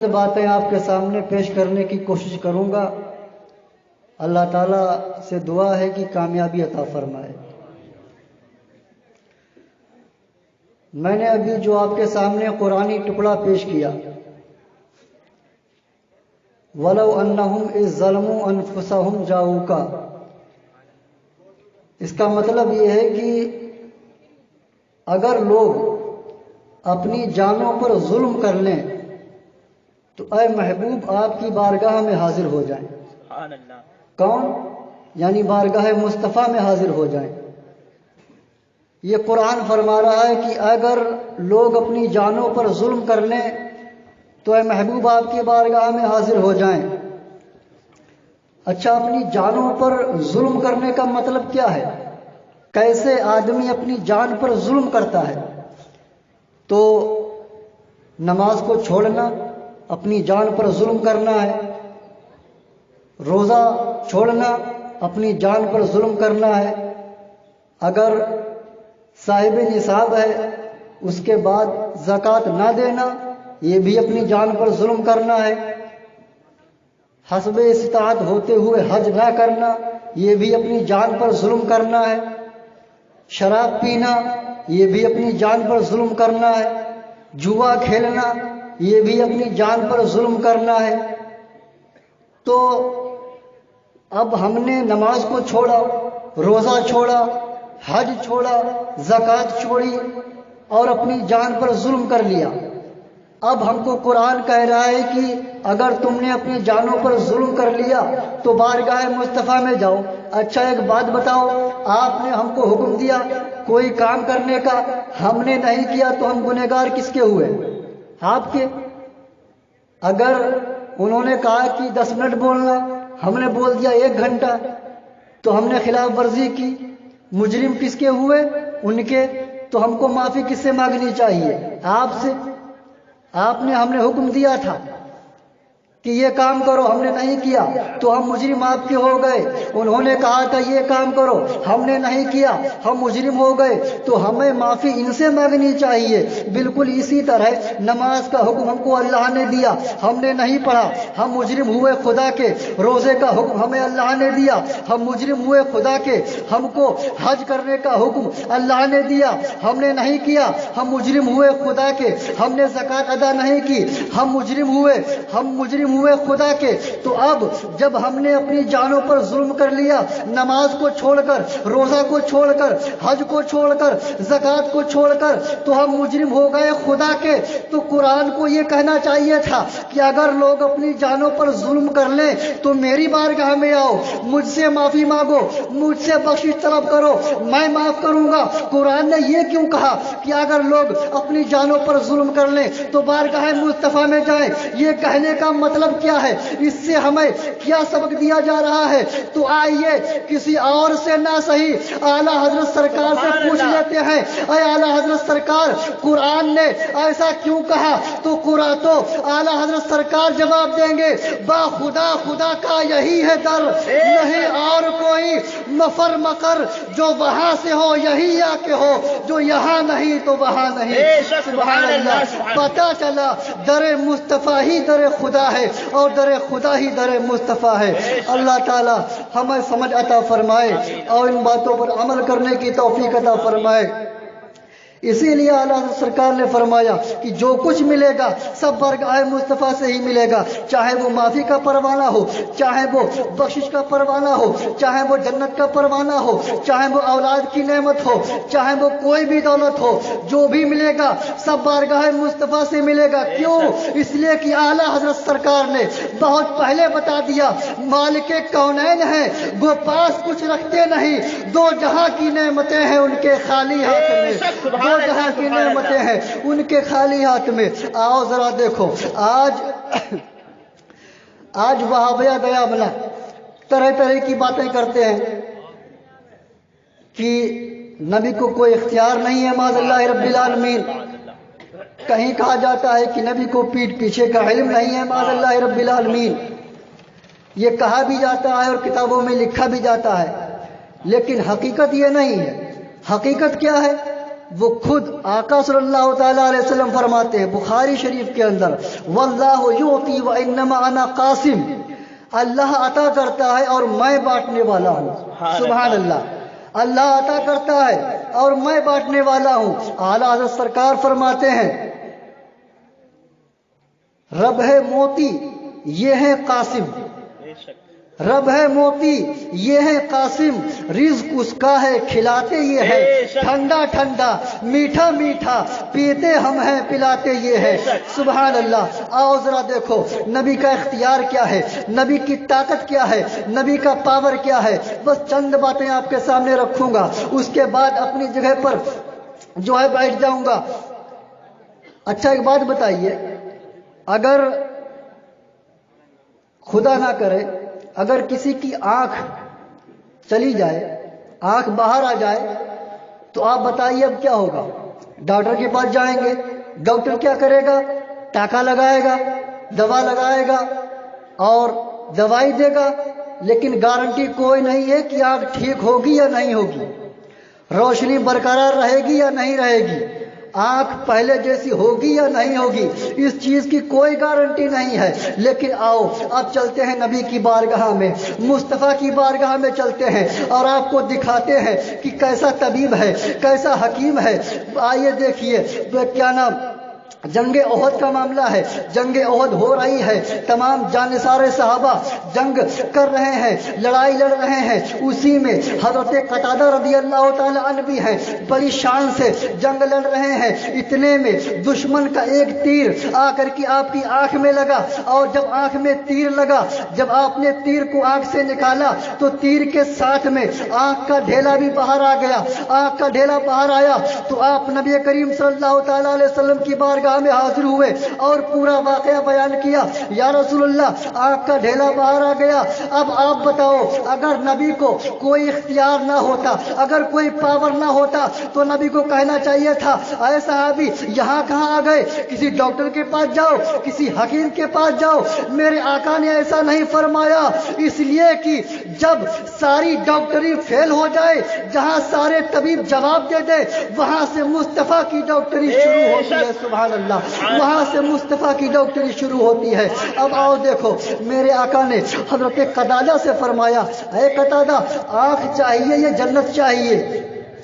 باتیں آپ کے سامنے پیش کرنے کی کوشش کروں گا۔ اللہ تعالیٰ سے دعا ہے کہ کامیابی عطا فرمائے۔ میں نے ابھی جو آپ کے سامنے قرآنی ٹکڑا پیش کیا، وَلَوْ أَنَّهُمْ إِذ ظَّلَمُوا أَنفُسَهُمْ جَاءُوكَ، اس کا مطلب یہ ہے کہ اگر لوگ اپنی جانوں پر ظلم کر لیں تو اے محبوب آپ کی بارگاہ میں حاضر ہو جائیں۔ سبحان اللہ۔ کون؟ یعنی بارگاہ مصطفیٰ میں حاضر ہو جائیں۔ یہ قرآن فرما رہا ہے کہ اگر لوگ اپنی جانوں پر ظلم کر لیں تو اے محبوب آپ کی بارگاہ میں حاضر ہو جائیں۔ اچھا، اپنی جانوں پر ظلم کرنے کا مطلب کیا ہے؟ کیسے آدمی اپنی جان پر ظلم کرتا ہے؟ تو نماز کو چھوڑنا اپنی جان پر ظلم کرنا ہے، روزہ چھوڑنا اپنی جان پر ظلم کرنا ہے، اگر صاحب نصاب ہے اس کے بعد زکوٰۃ نہ دینا یہ بھی اپنی جان پر ظلم کرنا ہے، حسب استطاعت ہوتے ہوئے حج نہ کرنا یہ بھی اپنی جان پر ظلم کرنا ہے، شراب پینا یہ بھی اپنی جان پر ظلم کرنا ہے، جوا کھیلنا یہ بھی اپنی جان پر ظلم کرنا ہے۔ تو اب ہم نے نماز کو چھوڑا، روزہ چھوڑا، حج چھوڑا، زکوٰۃ چھوڑی اور اپنی جان پر ظلم کر لیا۔ اب ہم کو قرآن کہہ رہا ہے کہ اگر تم نے اپنی جانوں پر ظلم کر لیا تو بارگاہ مصطفیٰ میں جاؤ۔ اچھا ایک بات بتاؤ، آپ نے ہم کو حکم دیا کوئی کام کرنے کا، ہم نے نہیں کیا تو ہم گنہگار کس کے ہوئے؟ آپ کے۔ اگر انہوں نے کہا کہ 10 منٹ بولنا، ہم نے بول دیا 1 گھنٹہ، تو ہم نے خلاف ورزی کی، مجرم کس کے ہوئے؟ ان کے۔ تو ہم کو معافی کس سے مانگنی چاہیے؟ آپ سے۔ آپ نے ہم نے حکم دیا تھا کہ یہ کام کرو، ہم نے نہیں کیا تو ہم مجرم آپ کے ہو گئے۔ انہوں نے کہا تھا یہ کام کرو، ہم نے نہیں کیا، ہم مجرم ہو گئے، تو ہمیں معافی ان سے مانگنی چاہیے۔ بالکل اسی طرح نماز کا حکم ہم کو اللہ نے دیا، ہم نے نہیں پڑھا، ہم مجرم ہوئے خدا کے۔ روزے کا حکم ہمیں اللہ نے دیا، ہم مجرم ہوئے خدا کے۔ ہم کو حج کرنے کا حکم اللہ نے دیا، ہم نے نہیں کیا، ہم مجرم ہوئے خدا کے۔ ہم نے زکوٰۃ ادا نہیں کی، ہم مجرم ہوئے خدا کے۔ تو اب جب ہم نے اپنی جانوں پر ظلم کر لیا، نماز کو چھوڑ کر، روزہ کو چھوڑ کر، حج کو چھوڑ کر، زکوٰۃ کو چھوڑ کر، تو ہم مجرم ہو گئے خدا کے۔ تو قرآن کو یہ کہنا چاہیے تھا کہ اگر لوگ اپنی جانوں پر ظلم کر لیں تو میری بارگاہ میں آؤ، مجھ سے معافی مانگو، مجھ سے بخشش طلب کرو، میں معاف کروں گا۔ قرآن نے یہ کیوں کہا کہ اگر لوگ اپنی جانوں پر ظلم کر لیں تو بارگاہ مصطفیٰ میں جائیں؟ یہ کہنے کا مطلب کیا ہے؟ اس سے ہمیں کیا سبق دیا جا رہا ہے؟ تو آئیے کسی اور سے نہ صحیح اعلیٰ حضرت سرکار سے پوچھ لیتے ہیں، اے اعلیٰ حضرت سرکار قرآن نے ایسا کیوں کہا؟ تو اعلیٰ حضرت سرکار جواب دیں گے، با خدا خدا کا یہی ہے در، نہیں اور کوئی مفر مکر، جو وہاں سے ہو یہی آ کے ہو، جو یہاں نہیں تو وہاں نہیں۔ سبحان اللہ۔ پتہ چلا در مصطفیٰ ہی در خدا ہے اور در خدا ہی در مصطفیٰ ہے۔ اللہ تعالی ہمیں سمجھ عطا فرمائے اور ان باتوں پر عمل کرنے کی توفیق عطا فرمائے۔ اسی لیے اعلیٰ حضرت سرکار نے فرمایا کہ جو کچھ ملے گا سب بارگاہ مصطفیٰ سے ہی ملے گا، چاہے وہ معافی کا پروانہ ہو، چاہے وہ بخشش کا پروانہ ہو، چاہے وہ جنت کا پروانہ ہو، چاہے وہ اولاد کی نعمت ہو، چاہے وہ کوئی بھی دولت ہو، جو بھی ملے گا سب بارگاہ مصطفیٰ سے ملے گا۔ کیوں؟ اس لیے کہ اعلیٰ حضرت سرکار نے بہت پہلے بتا دیا، مالک کونین ہیں وہ پاس کچھ رکھتے نہیں، 2 جہاں کی نعمتیں ہیں ان کے خالی ہاتھ میں، 2 جہاں کی نعمتیں ہیں ان کے خالی ہاتھ میں۔ آؤ ذرا دیکھو، آج وہابیہ دیا بنا طرح طرح کی باتیں کرتے ہیں کہ نبی کو کوئی اختیار نہیں ہے، معاذ اللہ رب العالمین۔ کہیں کہا جاتا ہے کہ نبی کو پیٹھ پیچھے کا علم نہیں ہے، معاذ اللہ رب العالمین۔ یہ کہا بھی جاتا ہے اور کتابوں میں لکھا بھی جاتا ہے، لیکن حقیقت یہ نہیں ہے۔ حقیقت کیا ہے؟ وہ خود آقا صلی اللہ تعالیٰ علیہ وسلم فرماتے ہیں بخاری شریف کے اندر، واللہ یعطی وانما انا قاسم، اللہ عطا کرتا ہے اور میں بانٹنے والا ہوں۔ سبحان اللہ، اللہ عطا کرتا ہے اور میں بانٹنے والا ہوں۔ اعلیٰ حضرت سرکار فرماتے ہیں رب ہے موتی یہ ہے قاسم، رب ہے موتی یہ ہے قاسم، رزق اس کا ہے کھلاتے یہ ہے، ٹھنڈا ٹھنڈا میٹھا میٹھا پیتے ہم ہیں پلاتے یہ ہے۔ سبحان اللہ۔ آؤ ذرا دیکھو نبی کا اختیار کیا ہے، نبی کی طاقت کیا ہے، نبی کا پاور کیا ہے۔ بس چند باتیں آپ کے سامنے رکھوں گا، اس کے بعد اپنی جگہ پر جو ہے بیٹھ جاؤں گا۔ اچھا ایک بات بتائیے، اگر خدا نہ کرے اگر کسی کی آنکھ چلی جائے، آنکھ باہر آ جائے، تو آپ بتائیے اب کیا ہوگا؟ ڈاکٹر کے پاس جائیں گے، ڈاکٹر کیا کرے گا؟ ٹاکا لگائے گا، دوا لگائے گا اور دوائی دے گا، لیکن گارنٹی کوئی نہیں ہے کہ آنکھ ٹھیک ہوگی یا نہیں ہوگی، روشنی برقرار رہے گی یا نہیں رہے گی، آنکھ پہلے جیسی ہوگی یا نہیں ہوگی، اس چیز کی کوئی گارنٹی نہیں ہے۔ لیکن آؤ اب چلتے ہیں نبی کی بارگاہ میں، مصطفیٰ کی بارگاہ میں چلتے ہیں اور آپ کو دکھاتے ہیں کہ کیسا طبیب ہے، کیسا حکیم ہے۔ آئیے دیکھیے کیا نام جنگ احد کا معاملہ ہے، جنگ احد ہو رہی ہے، تمام جانثار صحابہ جنگ کر رہے ہیں، لڑائی لڑ رہے ہیں، اسی میں حضرت قتادہ رضی اللہ تعالی عنہ بھی ہیں، بڑی شان سے جنگ لڑ رہے ہیں۔ اتنے میں دشمن کا ایک تیر آ کر کے آپ کی آنکھ میں لگا، اور جب آنکھ میں تیر لگا، جب آپ نے تیر کو آنکھ سے نکالا تو تیر کے ساتھ میں آنکھ کا ڈھیلا بھی باہر آ گیا۔ آنکھ کا ڈھیلا باہر آیا تو آپ نبی کریم صلی اللہ تعالی علیہ وسلم کی بارگاہ میں حاضر ہوئے اور پورا واقعہ بیان کیا۔ یا رسول اللہ آنکھ کا ڈھیلا باہر آ گیا، اب آپ بتاؤ اگر نبی کو کوئی اختیار نہ ہوتا، اگر کوئی پاور نہ ہوتا تو نبی کو کہنا چاہیے تھا اے صحابی یہاں کہاں آ گئے، کسی ڈاکٹر کے پاس جاؤ، کسی حکیم کے پاس جاؤ۔ میرے آقا نے ایسا نہیں فرمایا، اس لیے کہ جب ساری ڈاکٹری فیل ہو جائے، جہاں سارے طبیب جواب دے دے، وہاں سے مصطفیٰ کی ڈاکٹری شروع ہوتی ہے۔ سبحان اللہ، وہاں سے مصطفیٰ کی ڈاکٹری شروع ہوتی ہے۔ اب آؤ دیکھو میرے آقا نے حضرت قتادہ سے فرمایا اے قتادہ آنکھ چاہیے یا جنت چاہیے؟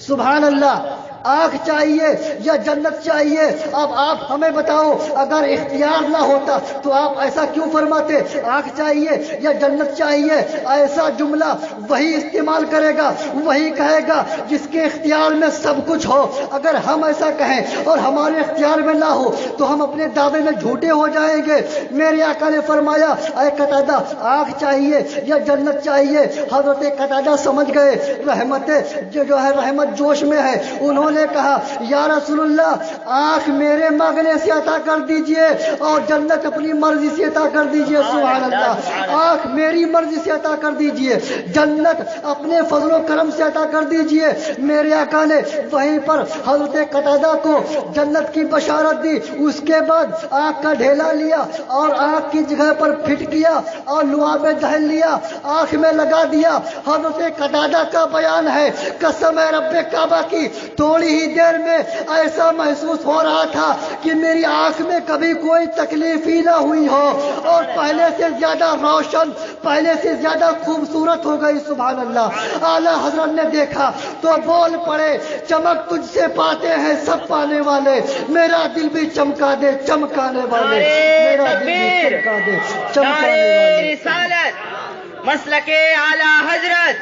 سبحان اللہ، آنکھ چاہیے یا جنت چاہیے؟ اب آپ ہمیں بتاؤ، اگر اختیار نہ ہوتا تو آپ ایسا کیوں فرماتے آنکھ چاہیے یا جنت چاہیے؟ ایسا جملہ وہی استعمال کرے گا، وہی کہے گا جس کے اختیار میں سب کچھ ہو۔ اگر ہم ایسا کہیں اور ہمارے اختیار میں نہ ہو تو ہم اپنے دعوے میں جھوٹے ہو جائیں گے۔ میرے آقا نے فرمایا اے قتادہ آنکھ چاہیے یا جنت چاہیے؟ حضرت قتادہ سمجھ گئے رحمت جو ہے رحمت جوش میں ہے، انہوں نے کہا یا رسول اللہ آنکھ میرے مانگنے سے عطا کر دیجئے اور جنت اپنی مرضی سے عطا کر دیجئے۔ سبحان اللہ، آنکھ میری مرضی سے عطا کر دیجئے، جنت اپنے فضل و کرم سے عطا کر دیجئے۔ میرے آقا نے وہیں پر حضرت قتادہ کو جنت کی بشارت دی، اس کے بعد آنکھ کا ڈھیلا لیا اور آنکھ کی جگہ پر پھٹ کیا اور لعاب دہن لیا، آنکھ میں لگا دیا۔ حضرت قتادہ کا بیان ہے قسم ہے رب کعبہ کی تھوڑی ہی دیر میں ایسا محسوس ہو رہا تھا کہ میری آنکھ میں کبھی کوئی تکلیف ہی نہ ہوئی ہو، اور پہلے سے زیادہ روشن، پہلے سے زیادہ خوبصورت ہو گئی۔ سبحان اللہ، اعلیٰ حضرت نے دیکھا تو بول پڑے چمک تجھ سے پاتے ہیں سب پانے والے، میرا دل بھی چمکا دے چمکانے والے، میرا دل بھی چمکا دے چمکانے والے۔ رسالت مسلک اعلیٰ حضرت،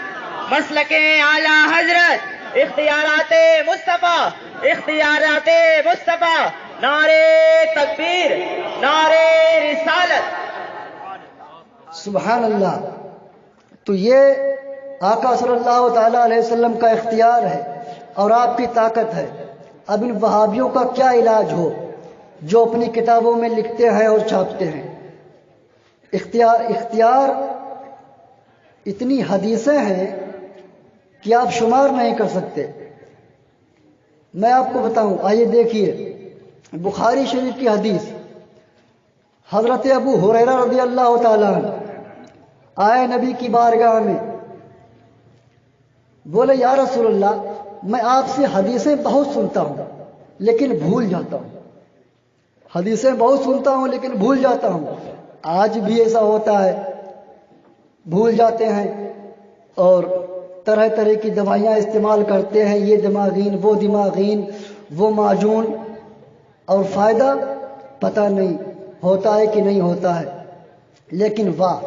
مسلک اعلیٰ حضرت، اختیارات مصطفیٰ، اختیارات مصطفیٰ، نعرے تکبیر، نعرے رسالت۔ سبحان اللہ۔ تو یہ آقا صلی اللہ تعالی علیہ وسلم کا اختیار ہے اور آپ کی طاقت ہے۔ اب ان وہابیوں کا کیا علاج ہو جو اپنی کتابوں میں لکھتے ہیں اور چھاپتے ہیں؟ اختیار اتنی حدیثیں ہیں کہ آپ شمار نہیں کر سکتے۔ میں آپ کو بتاؤں، آئیے دیکھیے بخاری شریف کی حدیث، حضرت ابو ہریرہ رضی اللہ تعالیٰ عنہ آئے نبی کی بارگاہ میں، بولے یا رسول اللہ میں آپ سے حدیثیں بہت سنتا ہوں لیکن بھول جاتا ہوں، حدیثیں بہت سنتا ہوں لیکن بھول جاتا ہوں۔ آج بھی ایسا ہوتا ہے، بھول جاتے ہیں اور طرح طرح کی دوائیاں استعمال کرتے ہیں، یہ دماغین وہ معجون، اور فائدہ پتہ نہیں ہوتا ہے کہ نہیں ہوتا ہے۔ لیکن واہ،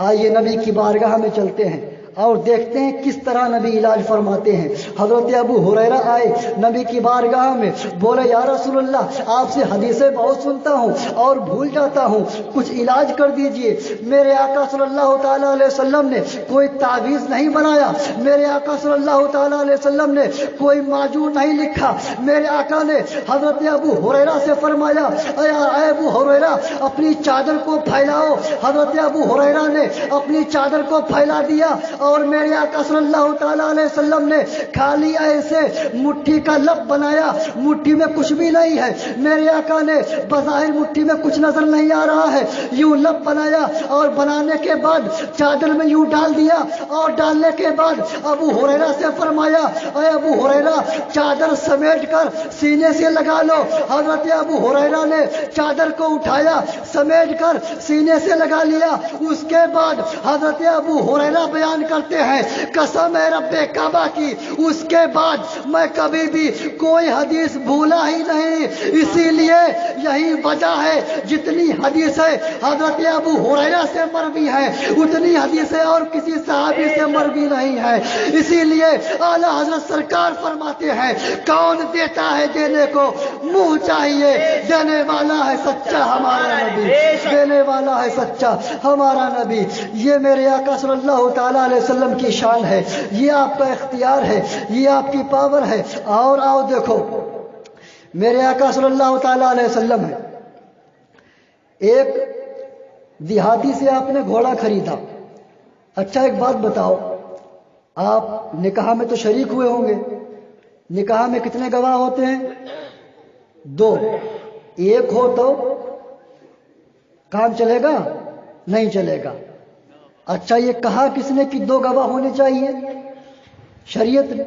آئیے نبی کی بارگاہ میں چلتے ہیں اور دیکھتے ہیں کس طرح نبی علاج فرماتے ہیں۔ حضرت ابو ہریرہ آئے نبی کی بارگاہ میں، بولے یا رسول اللہ آپ سے حدیثیں بہت سنتا ہوں اور بھول جاتا ہوں، کچھ علاج کر دیجئے۔ میرے آقا صلی اللہ تعالیٰ علیہ وسلم نے کوئی تعویذ نہیں بنایا، میرے آقا صلی اللہ تعالیٰ علیہ وسلم نے کوئی معجون نہیں لکھا۔ میرے آقا نے حضرت ابو ہریرہ سے فرمایا اے ابو ہریرہ اپنی چادر کو پھیلاؤ۔ حضرت ابو ہریرہ نے اپنی چادر کو پھیلا دیا اور میرے آقا صلی اللہ تعالیٰ علیہ وسلم نے خالی ایسے مٹھی کا لب بنایا، مٹھی میں کچھ بھی نہیں ہے۔ میرے آقا نے بظاہر مٹھی میں کچھ نظر نہیں آ رہا ہے، یوں لب بنایا اور بنانے کے بعد چادر میں یوں ڈال دیا، اور ڈالنے کے بعد ابو ہریرہ سے فرمایا اے ابو ہریرہ چادر سمیٹ کر سینے سے لگا لو۔ حضرت ابو ہریرہ نے چادر کو اٹھایا، سمیٹ کر سینے سے لگا لیا۔ اس کے بعد حضرت ابو ہریرہ بیان کرتے ہیں قسم ہے رب کعبہ کی، اس کے بعد میں کبھی بھی کوئی حدیث بھولا ہی نہیں۔ اسی لیے یہی وجہ ہے جتنی حدیثیں حضرت ابو ہریرہ سے مروی ہیں اتنی حدیثیں اور کسی صحابی سے مروی نہیں ہیں۔ اسی لیے اعلیٰ حضرت سرکار فرماتے ہیں کون دیتا ہے دینے کو منہ چاہیے، دینے والا ہے سچا ہمارا نبی، دینے والا ہے سچا ہمارا نبی۔ یہ میرے آقا صلی اللہ تعالیٰ علیہ وسلم کی شان ہے، یہ آپ کا اختیار ہے، یہ آپ کی پاور ہے۔ اور آؤ دیکھو میرے آقا صلی اللہ تعالیٰ علیہ وسلم ہے، ایک دیہاتی سے آپ نے گھوڑا خریدا۔ اچھا ایک بات بتاؤ، آپ نکاح میں تو شریک ہوئے ہوں گے، نکاح میں کتنے گواہ ہوتے ہیں؟ 2، ایک ہو تو کام چلے گا؟ نہیں چلے گا۔ اچھا یہ کہا کس نے کہ 2 گواہ ہونے چاہیے؟ شریعت نے،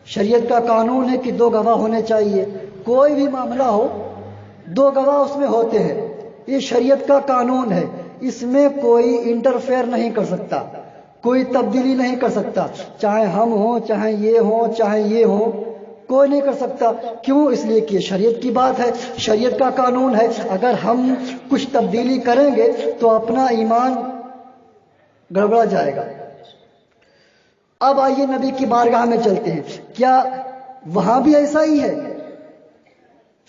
شریعت کا قانون ہے کہ 2 گواہ ہونے چاہیے۔ کوئی بھی معاملہ ہو 2 گواہ اس میں ہوتے ہیں، یہ شریعت کا قانون ہے، اس میں کوئی انٹرفیئر نہیں کر سکتا، کوئی تبدیلی نہیں کر سکتا، چاہے ہم ہوں چاہے یہ ہوں چاہے یہ ہوں، کوئی نہیں کر سکتا۔ کیوں؟ اس لیے کہ شریعت کی بات ہے، شریعت کا قانون ہے۔ اگر ہم کچھ تبدیلی کریں گے تو اپنا ایمان گڑبڑا جائے گا۔ اب آئیے نبی کی بارگاہ میں چلتے ہیں، کیا وہاں بھی ایسا ہی ہے؟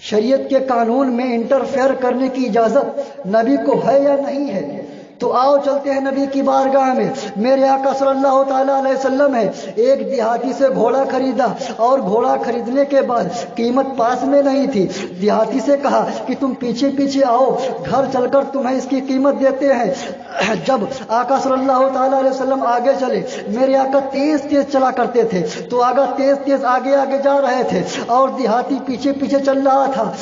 شریعت کے قانون میں انٹرفیئر کرنے کی اجازت نبی کو ہے یا نہیں ہے؟ تو آؤ چلتے ہیں نبی کی بارگاہ میں۔ میرے آقا صلی اللہ تعالیٰ علیہ وسلم ہے، ایک دیہاتی سے گھوڑا خریدا، اور گھوڑا خریدنے کے بعد قیمت پاس میں نہیں تھی، دیہاتی سے کہا کہ تم پیچھے پیچھے آؤ، گھر چل کر تمہیں اس کی قیمت دیتے ہیں۔ جب آقا صلی اللہ تعالیٰ علیہ وسلم آگے چلے، میرے آقا تیز تیز چلا کرتے تھے تو آگا تیز تیز آگے آگے جا رہے تھے اور دیہاتی پیچھے پیچھے چل رہا تھا۔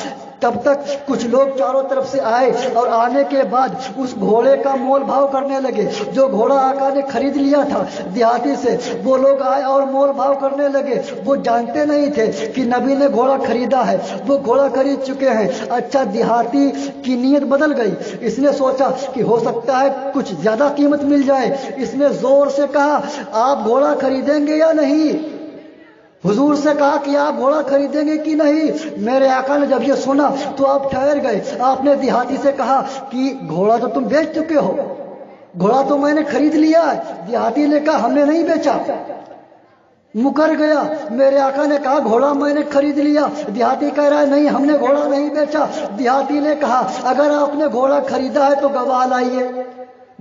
تب تک کچھ لوگ چاروں طرف سے آئے اور آنے کے بعد اس گھوڑے کا مول بھاؤ کرنے لگے، جو گھوڑا آقا نے خرید لیا تھا دیہاتی سے۔ وہ لوگ آئے اور مول بھاؤ کرنے لگے، وہ جانتے نہیں تھے کہ نبی نے گھوڑا خریدا ہے، وہ گھوڑا خرید چکے ہیں۔ اچھا دیہاتی کی نیت بدل گئی، اس نے سوچا کہ ہو سکتا ہے کچھ زیادہ قیمت مل جائے، اس نے زور سے کہا آپ گھوڑا خریدیں گے یا نہیں؟ حضور سے کہا کہ آپ گھوڑا خریدیں گے کہ نہیں؟ میرے آقا نے جب یہ سنا تو آپ ٹھہر گئے، آپ نے دیہاتی سے کہا کہ گھوڑا تو تم بیچ چکے ہو، گھوڑا تو میں نے خرید لیا ہے۔ دیہاتی نے کہا ہم نے نہیں بیچا، مکر گیا۔ میرے آقا نے کہا گھوڑا میں نے خرید لیا، دیہاتی کہہ رہا ہے نہیں ہم نے گھوڑا نہیں بیچا۔ دیہاتی نے کہا اگر آپ نے گھوڑا خریدا ہے تو گواہ لائیے،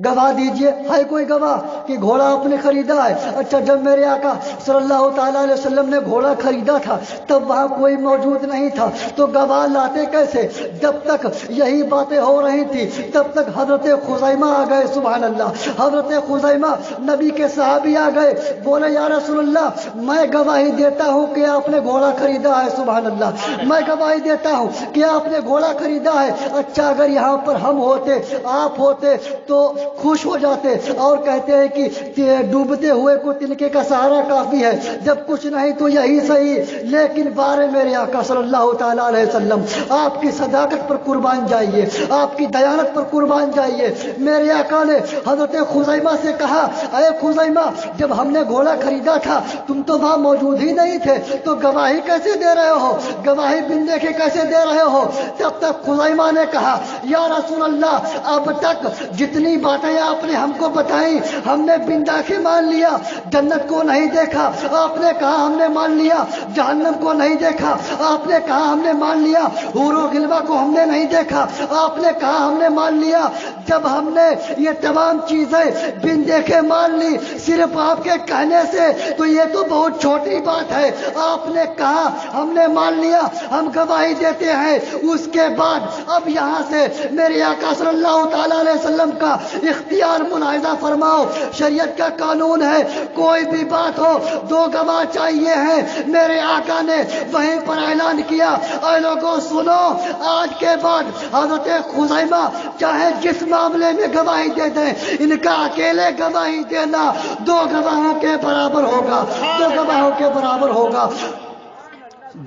گواہ دیجئے، ہے کوئی گواہ کہ گھوڑا آپ نے خریدا ہے؟ اچھا جب میرے آقا صلی اللہ تعالیٰ علیہ وسلم نے گھوڑا خریدا تھا تب وہاں کوئی موجود نہیں تھا، تو گواہ لاتے کیسے؟ جب تک یہی باتیں ہو رہی تھی تب تک حضرت خزیمہ آ گئے، سبحان اللہ۔ حضرت خزیمہ نبی کے صحابی آ گئے، بولے یا رسول اللہ میں گواہی دیتا ہوں کہ آپ نے گھوڑا خریدا ہے، سبحان اللہ، میں گواہی دیتا ہوں کہ آپ نے گھوڑا خریدا ہے۔ اچھا اگر یہاں پر ہم ہوتے، آپ ہوتے، تو خوش ہو جاتے اور کہتے ہیں کہ ڈوبتے ہوئے کو تنکے کا سہارا کافی ہے، جب کچھ نہیں تو یہی صحیح۔ لیکن بارے میرے آقا صلی اللہ تعالیٰ علیہ وسلم، آپ کی صداقت پر قربان جائیے، آپ کی دیانت پر قربان جائیے۔ میرے آقا نے حضرت خزیمہ سے کہا، اے خزیمہ، جب ہم نے گھوڑا خریدا تھا تم تو وہاں موجود ہی نہیں تھے، تو گواہی کیسے دے رہے ہو؟ گواہی بن دیکھے کیسے دے رہے ہو؟ تب تک خزیمہ نے کہا، یا رسول اللہ، اب تک جتنی باتیں آپ نے ہم کو بتائیں ہم نے بن دیکھے مان لیا۔ جنت کو نہیں دیکھا، آپ نے کہا ہم نے مان لیا۔ جہنم کو نہیں دیکھا، آپ نے کہا ہم نے مان لیا۔ حور و غلبہ کو ہم نے نہیں دیکھا، آپ نے کہا ہم نے مان لیا۔ جب ہم نے یہ تمام چیزیں بن دیکھے مان لی صرف آپ کے کہنے سے، تو یہ تو بہت چھوٹی بات ہے۔ آپ نے کہا ہم نے مان لیا، ہم گواہی دیتے ہیں۔ اس کے بعد اب یہاں سے میرے آقا صلی اللہ تعالیٰ علیہ وسلم کا اختیار ملاحظہ فرماؤ۔ شریعت کا قانون ہے، کوئی بھی بات ہو دو گواہ چاہیے ہیں۔ میرے آقا نے وہیں پر اعلان کیا، اے لوگوں سنو، آج کے بعد حضرت خزیمہ چاہے جس معاملے میں گواہی دے دیں، ان کا اکیلے گواہی دینا دو گواہوں کے برابر ہوگا، دو گواہوں کے برابر ہوگا۔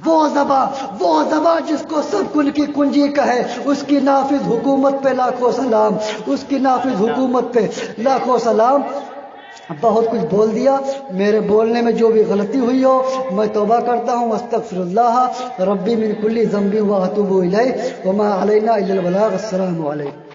وہ زبان جس کو سب کل کی کنجی کہے، اس کی نافذ حکومت پہ لاکھوں سلام، اس کی نافذ حکومت پہ لاکھوں سلام۔ بہت کچھ بول دیا، میرے بولنے میں جو بھی غلطی ہوئی ہو میں توبہ کرتا ہوں، استغفر اللہ ربی من کل ذنب واتوب الیہ وما علینا الا البلاغ۔ السلام علیکم۔